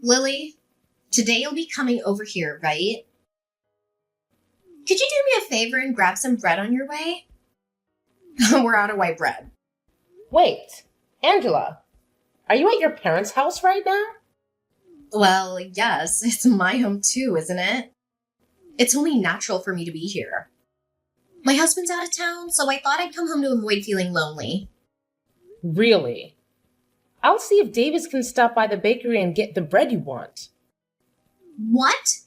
Lily, today you'll be coming over here, right? Could you do me a favor and grab some bread on your way? We're out of white bread. Wait, Angela, are you at your parents' house right now? Well, yes, it's my home too, isn't it? It's only natural for me to be here. My husband's out of town, so I thought I'd come home to avoid feeling lonely. Really? I'll see if Davis can stop by the bakery and get the bread you want. What?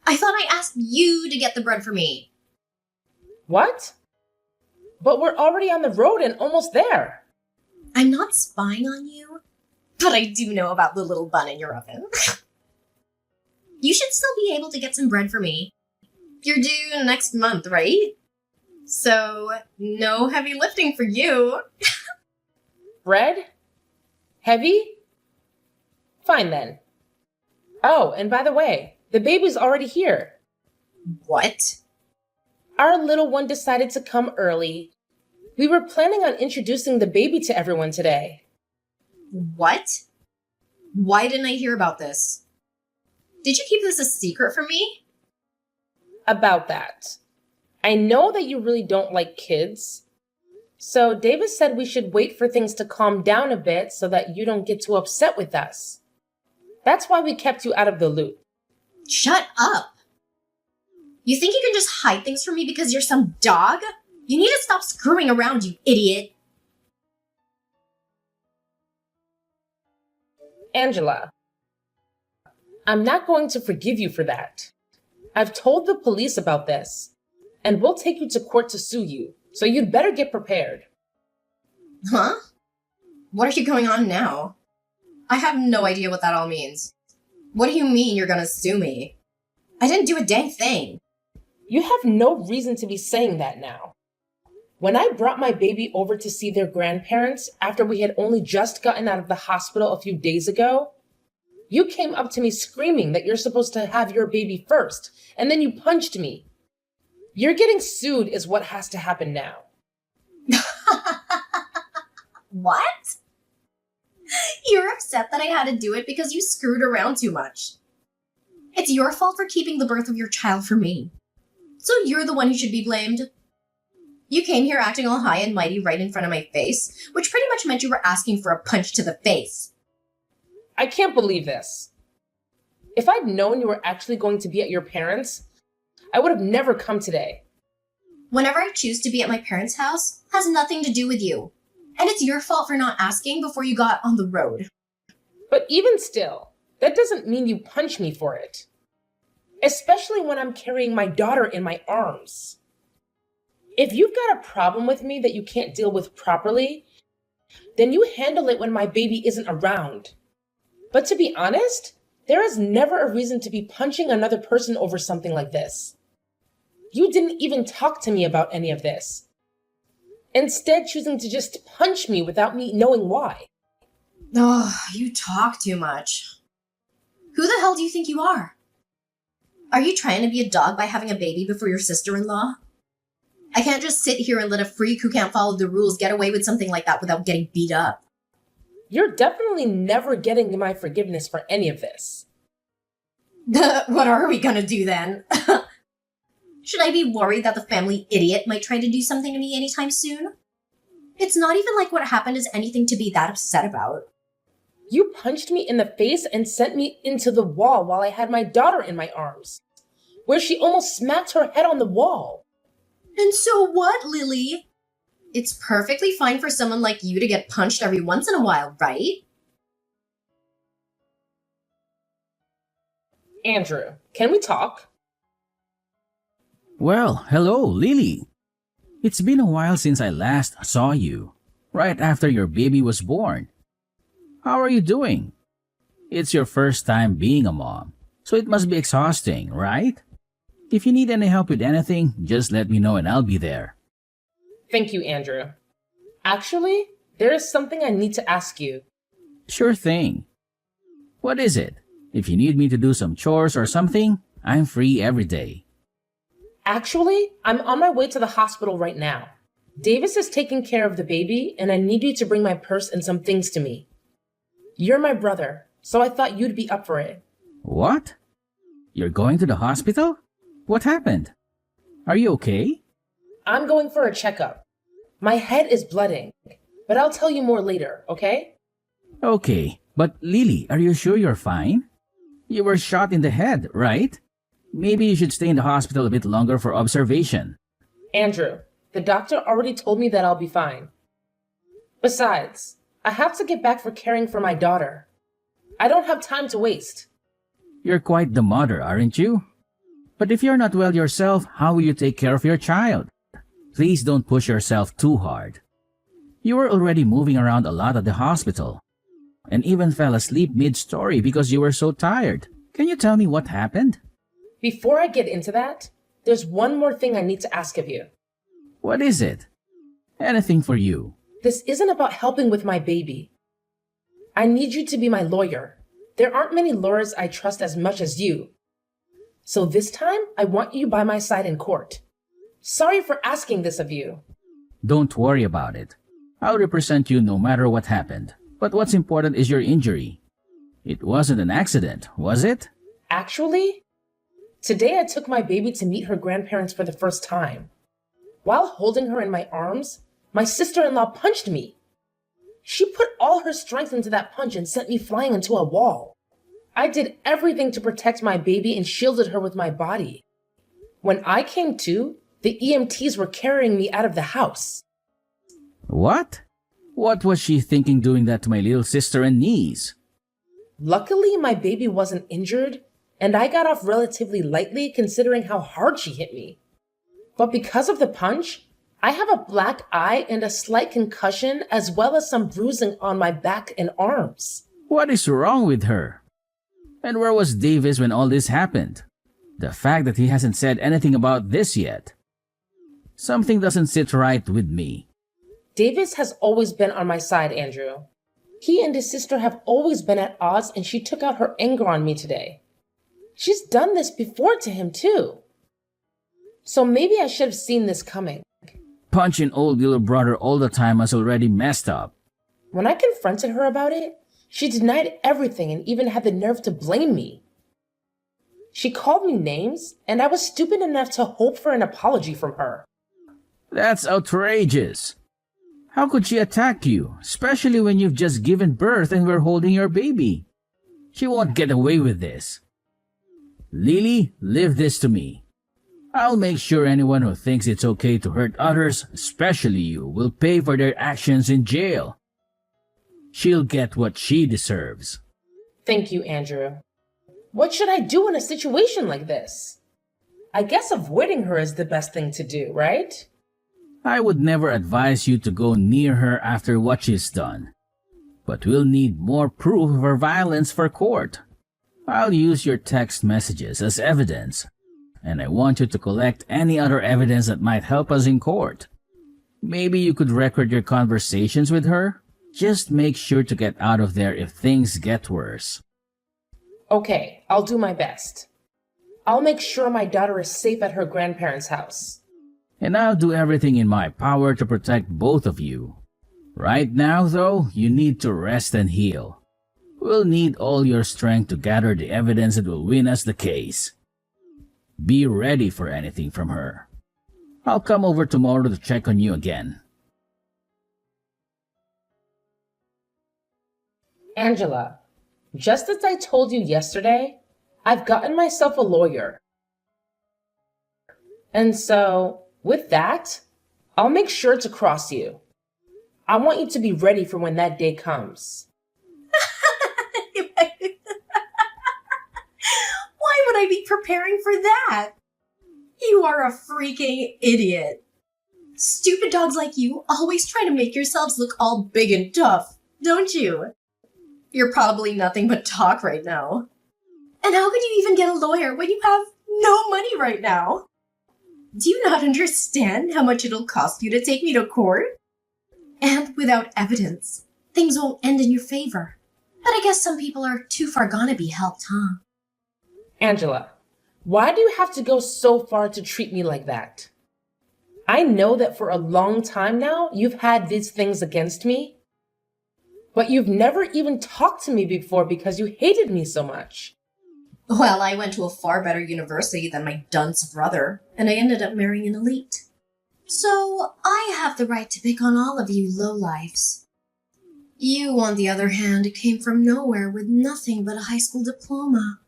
I thought I asked you to get the bread for me. What? But we're already on the road and almost there. I'm not spying on you, but I do know about the little bun in your oven. You should still be able to get some bread for me. You're due next month, right? So, no heavy lifting for you. Bread? Heavy? Fine then. Oh, and by the way, the baby's already here. What? Our little one decided to come early. We were planning on introducing the baby to everyone today. What? Why didn't I hear about this? Did you keep this a secret from me? About that. I know that you really don't like kids. So Davis said we should wait for things to calm down a bit so that you don't get too upset with us. That's why we kept you out of the loop. Shut up! You think you can just hide things from me because you're some dog? You need to stop screwing around, you idiot! Angela, I'm not going to forgive you for that. I've told the police about this, and we'll take you to court to sue you, so you'd better get prepared. Huh? What are you going on now? I have no idea what that all means. What do you mean you're gonna sue me? I didn't do a dang thing. You have no reason to be saying that now. When I brought my baby over to see their grandparents after we had only just gotten out of the hospital a few days ago, you came up to me screaming that you're supposed to have your baby first, and then you punched me. You're getting sued is what has to happen now. What? You're upset that I had to do it because you screwed around too much. It's your fault for keeping the birth of your child from me. So you're the one who should be blamed. You came here acting all high and mighty right in front of my face, which pretty much meant you were asking for a punch to the face. I can't believe this. If I'd known you were actually going to be at your parents', I would have never come today. Whenever I choose to be at my parents' house has nothing to do with you. And it's your fault for not asking before you got on the road. But even still, that doesn't mean you punch me for it. Especially when I'm carrying my daughter in my arms. If you've got a problem with me that you can't deal with properly, then you handle it when my baby isn't around. But to be honest, there is never a reason to be punching another person over something like this. You didn't even talk to me about any of this. Instead, choosing to just punch me without me knowing why. Oh, you talk too much. Who the hell do you think you are? Are you trying to be a dog by having a baby before your sister-in-law? I can't just sit here and let a freak who can't follow the rules get away with something like that without getting beat up. You're definitely never getting my forgiveness for any of this. What are we gonna do then? Should I be worried that the family idiot might try to do something to me anytime soon? It's not even like what happened is anything to be that upset about. You punched me in the face and sent me into the wall while I had my daughter in my arms, where she almost smacked her head on the wall. And so what, Lily? It's perfectly fine for someone like you to get punched every once in a while, right? Andrew, can we talk? Well, hello, Lily. It's been a while since I last saw you, right after your baby was born. How are you doing? It's your first time being a mom, so it must be exhausting, right? If you need any help with anything, just let me know and I'll be there. Thank you, Andrew. Actually, there is something I need to ask you. Sure thing. What is it? If you need me to do some chores or something, I'm free every day. Actually, I'm on my way to the hospital right now. Davis is taking care of the baby, and I need you to bring my purse and some things to me. You're my brother, so I thought you'd be up for it. What? You're going to the hospital? What happened? Are you okay? I'm going for a checkup. My head is blooding, but I'll tell you more later, okay? Okay, but Lily, are you sure you're fine? You were shot in the head, right? Maybe you should stay in the hospital a bit longer for observation. Andrew, the doctor already told me that I'll be fine. Besides, I have to get back for caring for my daughter. I don't have time to waste. You're quite the mother, aren't you? But if you're not well yourself, how will you take care of your child? Please don't push yourself too hard. You were already moving around a lot at the hospital, and even fell asleep mid-story because you were so tired. Can you tell me what happened? Before I get into that, there's one more thing I need to ask of you. What is it? Anything for you. This isn't about helping with my baby. I need you to be my lawyer. There aren't many lawyers I trust as much as you. So this time, I want you by my side in court. Sorry for asking this of you. Don't worry about it. I'll represent you no matter what happened. But what's important is your injury. It wasn't an accident, was it? Actually, today I took my baby to meet her grandparents for the first time. While holding her in my arms, my sister-in-law punched me. She put all her strength into that punch and sent me flying into a wall. I did everything to protect my baby and shielded her with my body. When I came to, the EMTs were carrying me out of the house. What? What was she thinking doing that to my little sister and niece? Luckily, my baby wasn't injured, and I got off relatively lightly considering how hard she hit me. But because of the punch, I have a black eye and a slight concussion as well as some bruising on my back and arms. What is wrong with her? And where was Davis when all this happened? The fact that he hasn't said anything about this yet. Something doesn't sit right with me. Davis has always been on my side, Andrew. He and his sister have always been at odds, and she took out her anger on me today. She's done this before to him, too. So maybe I should have seen this coming. Punching old little brother all the time has already messed up. When I confronted her about it, she denied everything and even had the nerve to blame me. She called me names, and I was stupid enough to hope for an apology from her. That's outrageous. How could she attack you, especially when you've just given birth and we're holding your baby? She won't get away with this. Lily, leave this to me. I'll make sure anyone who thinks it's okay to hurt others, especially you, will pay for their actions in jail. She'll get what she deserves. Thank you, Andrew. What should I do in a situation like this? I guess avoiding her is the best thing to do, right? I would never advise you to go near her after what she's done. But we'll need more proof of her violence for court. I'll use your text messages as evidence, and I want you to collect any other evidence that might help us in court. Maybe you could record your conversations with her? Just make sure to get out of there if things get worse. Okay, I'll do my best. I'll make sure my daughter is safe at her grandparents' house. And I'll do everything in my power to protect both of you. Right now, though, you need to rest and heal. We'll need all your strength to gather the evidence that will win us the case. Be ready for anything from her. I'll come over tomorrow to check on you again. Angela, just as I told you yesterday, I've gotten myself a lawyer. And so, with that, I'll make sure to cross you. I want you to be ready for when that day comes. Why would I be preparing for that? You are a freaking idiot. Stupid dogs like you always try to make yourselves look all big and tough, don't you? You're probably nothing but talk right now. And how could you even get a lawyer when you have no money right now? Do you not understand how much it'll cost you to take me to court? And without evidence, things won't end in your favor. But I guess some people are too far gone to be helped, huh? Angela, why do you have to go so far to treat me like that? I know that for a long time now, you've had these things against me. But you've never even talked to me before because you hated me so much. Well, I went to a far better university than my dunce brother, and I ended up marrying an elite. So I have the right to pick on all of you lowlifes. You, on the other hand, came from nowhere with nothing but a high school diploma.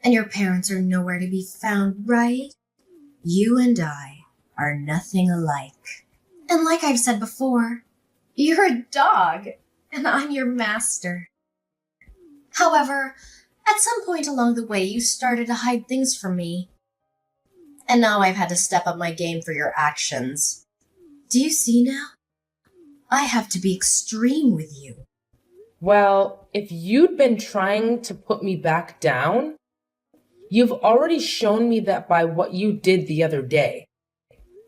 And your parents are nowhere to be found, right? You and I are nothing alike. And like I've said before, you're a dog, and I'm your master. However, at some point along the way, you started to hide things from me. And now I've had to step up my game for your actions. Do you see now? I have to be extreme with you. Well, if you'd been trying to put me back down, you've already shown me that by what you did the other day.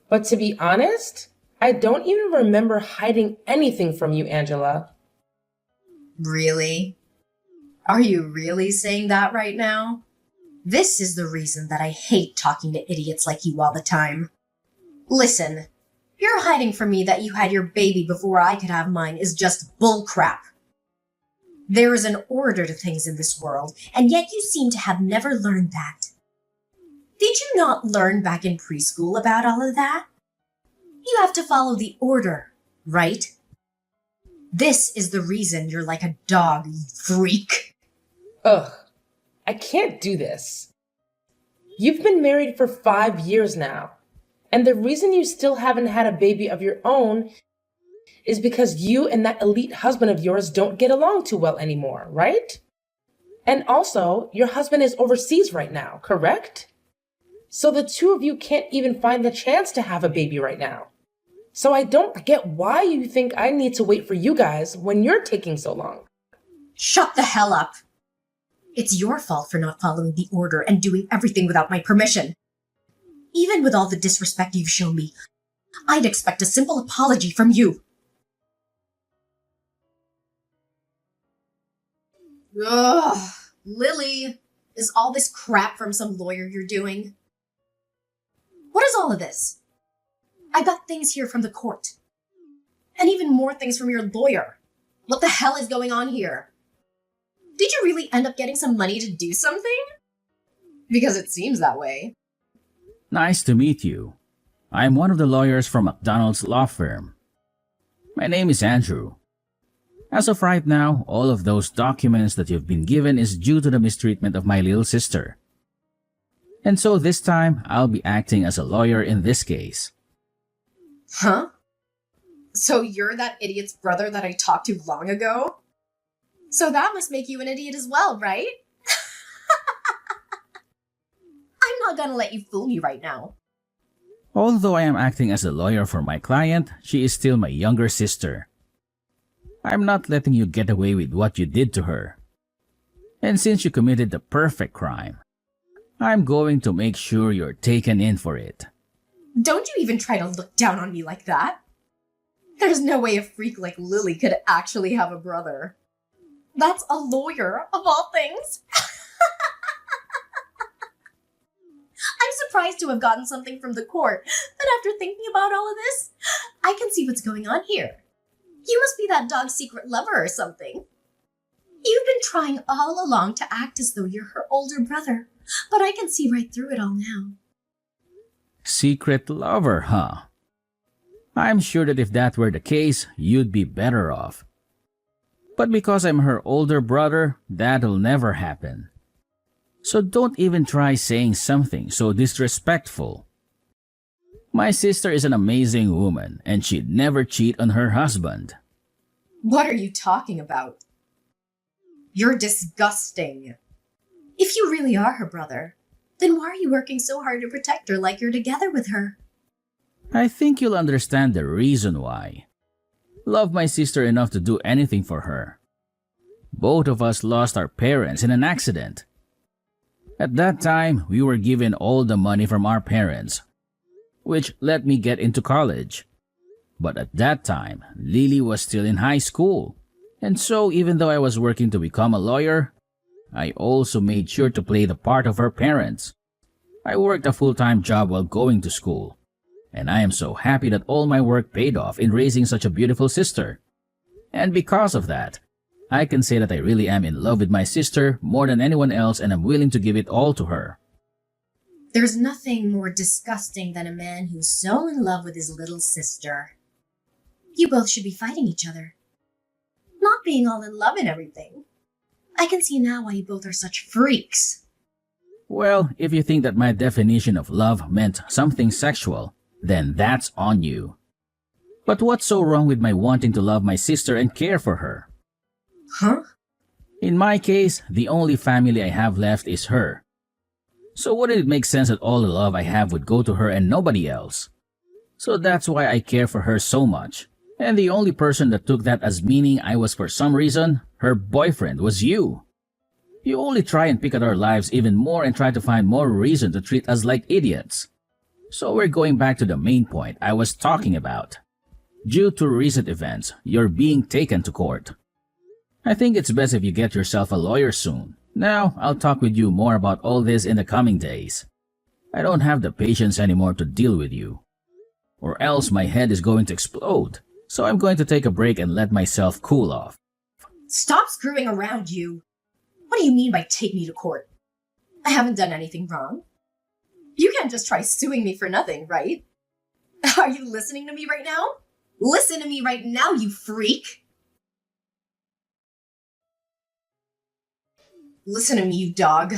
But to be honest, I don't even remember hiding anything from you, Angela. Really? Are you really saying that right now? This is the reason that I hate talking to idiots like you all the time. Listen, you're hiding from me that you had your baby before I could have mine is just bullcrap. There is an order to things in this world, and yet you seem to have never learned that. Did you not learn back in preschool about all of that? You have to follow the order, right? This is the reason you're like a dog, you freak. Ugh, I can't do this. You've been married for 5 years now, and the reason you still haven't had a baby of your own is because you and that elite husband of yours don't get along too well anymore, right? And also, your husband is overseas right now, correct? So the two of you can't even find the chance to have a baby right now. So I don't get why you think I need to wait for you guys when you're taking so long. Shut the hell up. It's your fault for not following the order and doing everything without my permission. Even with all the disrespect you've shown me, I'd expect a simple apology from you. Ugh, Lily, is all this crap from some lawyer you're doing? What is all of this? I got things here from the court. And even more things from your lawyer. What the hell is going on here? Did you really end up getting some money to do something? Because it seems that way. Nice to meet you. I'm one of the lawyers from McDonald's law firm. My name is Andrew. As of right now, all of those documents that you've been given is due to the mistreatment of my little sister. And so this time, I'll be acting as a lawyer in this case. Huh? So you're that idiot's brother that I talked to long ago? So that must make you an idiot as well, right? I'm not gonna let you fool me right now. Although I am acting as a lawyer for my client, she is still my younger sister. I'm not letting you get away with what you did to her. And since you committed the perfect crime, I'm going to make sure you're taken in for it. Don't you even try to look down on me like that. There's no way a freak like Lily could actually have a brother. That's a lawyer, of all things. I'm surprised to have gotten something from the court, but after thinking about all of this, I can see what's going on here. You must be that dog's secret lover or something. You've been trying all along to act as though you're her older brother, but I can see right through it all now. Secret lover, huh? I'm sure that if that were the case, you'd be better off. But because I'm her older brother, that'll never happen. So don't even try saying something so disrespectful. My sister is an amazing woman, and she'd never cheat on her husband. What are you talking about? You're disgusting. If you really are her brother, then why are you working so hard to protect her like you're together with her? I think you'll understand the reason why. Love my sister enough to do anything for her. Both of us lost our parents in an accident. At that time, we were given all the money from our parents, which let me get into college. But at that time, Lily was still in high school. And so even though I was working to become a lawyer, I also made sure to play the part of her parents. I worked a full-time job while going to school. And I am so happy that all my work paid off in raising such a beautiful sister. And because of that, I can say that I really am in love with my sister more than anyone else, and I'm willing to give it all to her. There's nothing more disgusting than a man who's so in love with his little sister. You both should be fighting each other, not being all in love and everything. I can see now why you both are such freaks. Well, if you think that my definition of love meant something sexual, then that's on you. But what's so wrong with my wanting to love my sister and care for her? Huh? In my case, the only family I have left is her. So wouldn't it make sense that all the love I have would go to her and nobody else? So that's why I care for her so much. And the only person that took that as meaning I was for some reason her boyfriend was you. You only try and pick at our lives even more and try to find more reason to treat us like idiots. So we're going back to the main point I was talking about. Due to recent events, you're being taken to court. I think it's best if you get yourself a lawyer soon. Now, I'll talk with you more about all this in the coming days. I don't have the patience anymore to deal with you. Or else my head is going to explode. So I'm going to take a break and let myself cool off. Stop screwing around, you. What do you mean by take me to court? I haven't done anything wrong. You can't just try suing me for nothing, right? Are you listening to me right now? Listen to me right now, you freak! Listen to me, you dog.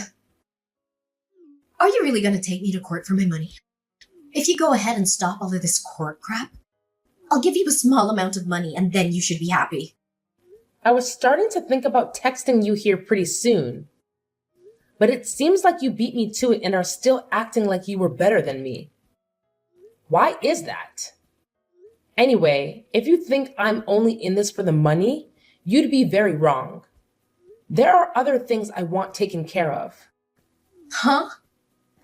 Are you really gonna take me to court for my money? If you go ahead and stop all of this court crap, I'll give you a small amount of money and then you should be happy. I was starting to think about texting you here pretty soon. But it seems like you beat me to it and are still acting like you were better than me. Why is that? Anyway, if you think I'm only in this for the money, you'd be very wrong. There are other things I want taken care of. Huh?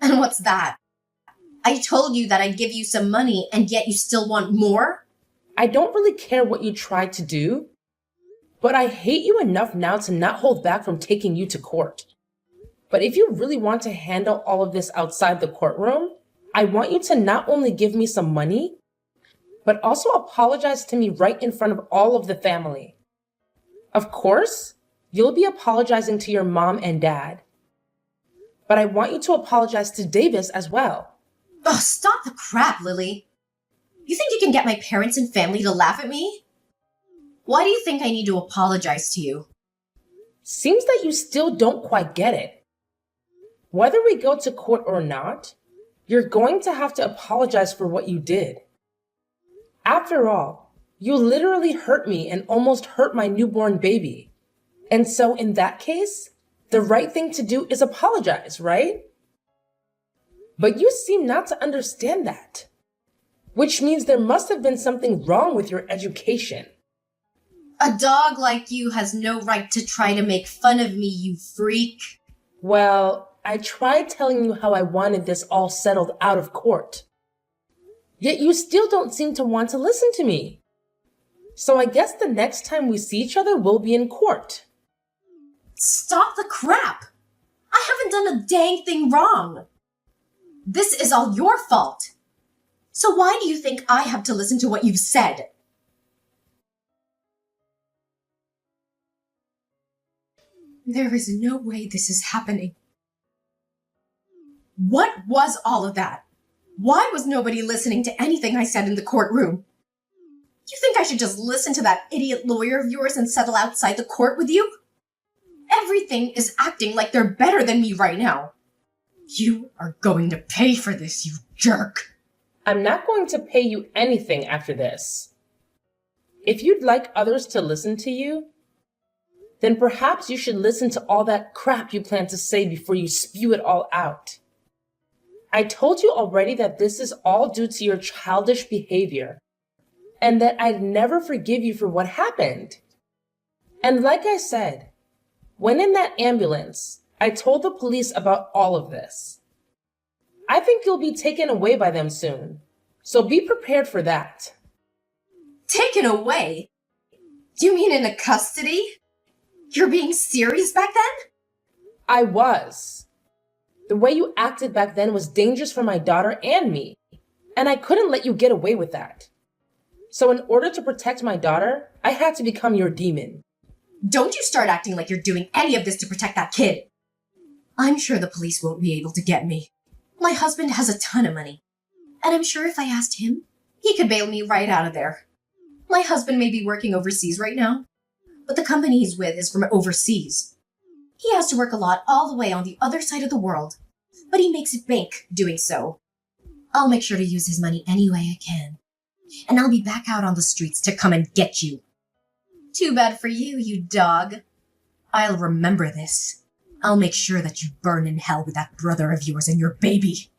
And what's that? I told you that I'd give you some money and yet you still want more? I don't really care what you tried to do, but I hate you enough now to not hold back from taking you to court. But if you really want to handle all of this outside the courtroom, I want you to not only give me some money, but also apologize to me right in front of all of the family. Of course, you'll be apologizing to your mom and dad. But I want you to apologize to Davis as well. Ugh, stop the crap, Lily. You think you can get my parents and family to laugh at me? Why do you think I need to apologize to you? Seems that you still don't quite get it. Whether we go to court or not, you're going to have to apologize for what you did. After all, you literally hurt me and almost hurt my newborn baby. And so in that case, the right thing to do is apologize, right? But you seem not to understand that, which means there must have been something wrong with your education. A dog like you has no right to try to make fun of me, you freak. Well, I tried telling you how I wanted this all settled out of court. Yet you still don't seem to want to listen to me. So I guess the next time we see each other, we'll be in court. Stop the crap! I haven't done a dang thing wrong. This is all your fault. So why do you think I have to listen to what you've said? There is no way this is happening. What was all of that? Why was nobody listening to anything I said in the courtroom? You think I should just listen to that idiot lawyer of yours and settle outside the court with you? Everything is acting like they're better than me right now. You are going to pay for this, you jerk. I'm not going to pay you anything after this. If you'd like others to listen to you, then perhaps you should listen to all that crap you plan to say before you spew it all out. I told you already that this is all due to your childish behavior, and that I'd never forgive you for what happened. And like I said, when in that ambulance, I told the police about all of this. I think you'll be taken away by them soon, so be prepared for that. Taken away? Do you mean into custody? You're being serious back then? I was. The way you acted back then was dangerous for my daughter and me, and I couldn't let you get away with that. So in order to protect my daughter, I had to become your demon. Don't you start acting like you're doing any of this to protect that kid. I'm sure the police won't be able to get me. My husband has a ton of money. And I'm sure if I asked him, he could bail me right out of there. My husband may be working overseas right now, but the company he's with is from overseas. He has to work a lot all the way on the other side of the world, but he makes it bank doing so. I'll make sure to use his money any way I can. And I'll be back out on the streets to come and get you. Too bad for you, you dog. I'll remember this. I'll make sure that you burn in hell with that brother of yours and your baby.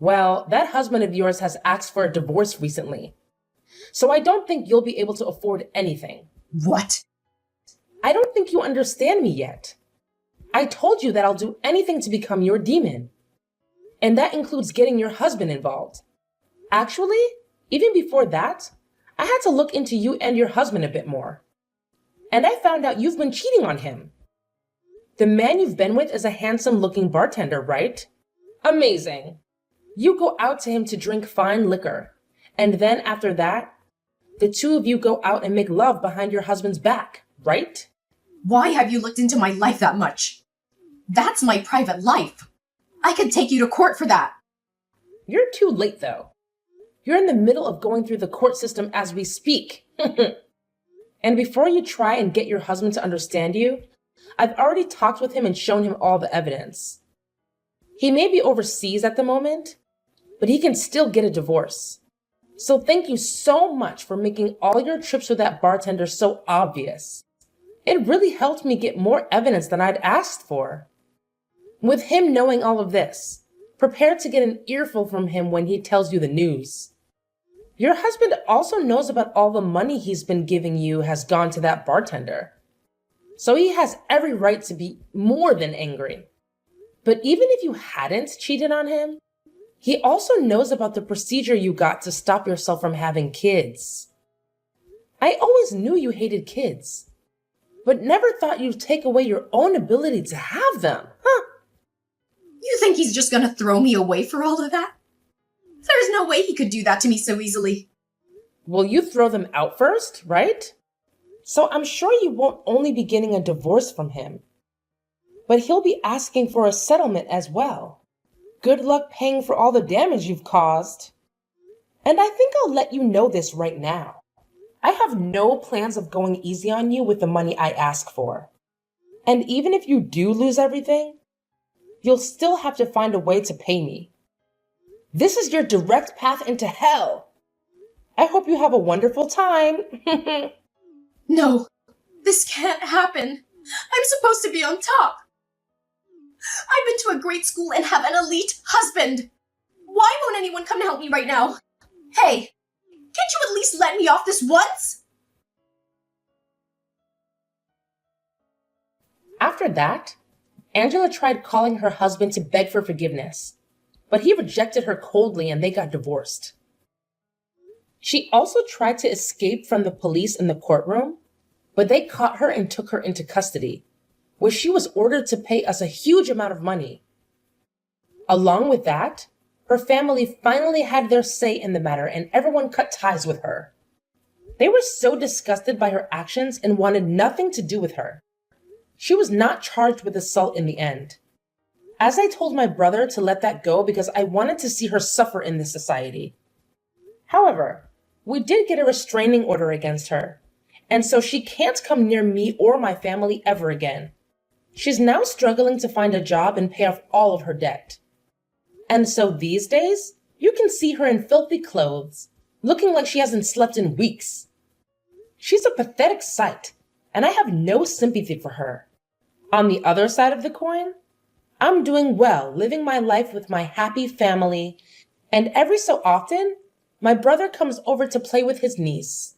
Well, that husband of yours has asked for a divorce recently. So I don't think you'll be able to afford anything. What? I don't think you understand me yet. I told you that I'll do anything to become your demon. And that includes getting your husband involved. Actually, even before that, I had to look into you and your husband a bit more. And I found out you've been cheating on him. The man you've been with is a handsome-looking bartender, right? Amazing. You go out to him to drink fine liquor. And then after that, the two of you go out and make love behind your husband's back, right? Why have you looked into my life that much? That's my private life. I could take you to court for that. You're too late, though. You're in the middle of going through the court system as we speak. And before you try and get your husband to understand you, I've already talked with him and shown him all the evidence. He may be overseas at the moment, but he can still get a divorce. So thank you so much for making all your trips with that bartender so obvious. It really helped me get more evidence than I'd asked for. With him knowing all of this, prepare to get an earful from him when he tells you the news. Your husband also knows about all the money he's been giving you has gone to that bartender. So he has every right to be more than angry. But even if you hadn't cheated on him, he also knows about the procedure you got to stop yourself from having kids. I always knew you hated kids, but never thought you'd take away your own ability to have them, huh? You think he's just gonna throw me away for all of that? There's no way he could do that to me so easily. Well, you throw them out first, right? So I'm sure you won't only be getting a divorce from him, but he'll be asking for a settlement as well. Good luck paying for all the damage you've caused. And I think I'll let you know this right now. I have no plans of going easy on you with the money I ask for. And even if you do lose everything, you'll still have to find a way to pay me. This is your direct path into hell. I hope you have a wonderful time. No, this can't happen. I'm supposed to be on top. I've been to a great school and have an elite husband. Why won't anyone come to help me right now? Hey, can't you at least let me off this once? After that, Angela tried calling her husband to beg for forgiveness, but he rejected her coldly and they got divorced. She also tried to escape from the police in the courtroom, but they caught her and took her into custody, where she was ordered to pay us a huge amount of money. Along with that, her family finally had their say in the matter and everyone cut ties with her. They were so disgusted by her actions and wanted nothing to do with her. She was not charged with assault in the end. As I told my brother to let that go because I wanted to see her suffer in this society. However, we did get a restraining order against her, and so she can't come near me or my family ever again. She's now struggling to find a job and pay off all of her debt. And so these days, you can see her in filthy clothes, looking like she hasn't slept in weeks. She's a pathetic sight, and I have no sympathy for her. On the other side of the coin, I'm doing well, living my life with my happy family, and every so often, my brother comes over to play with his niece.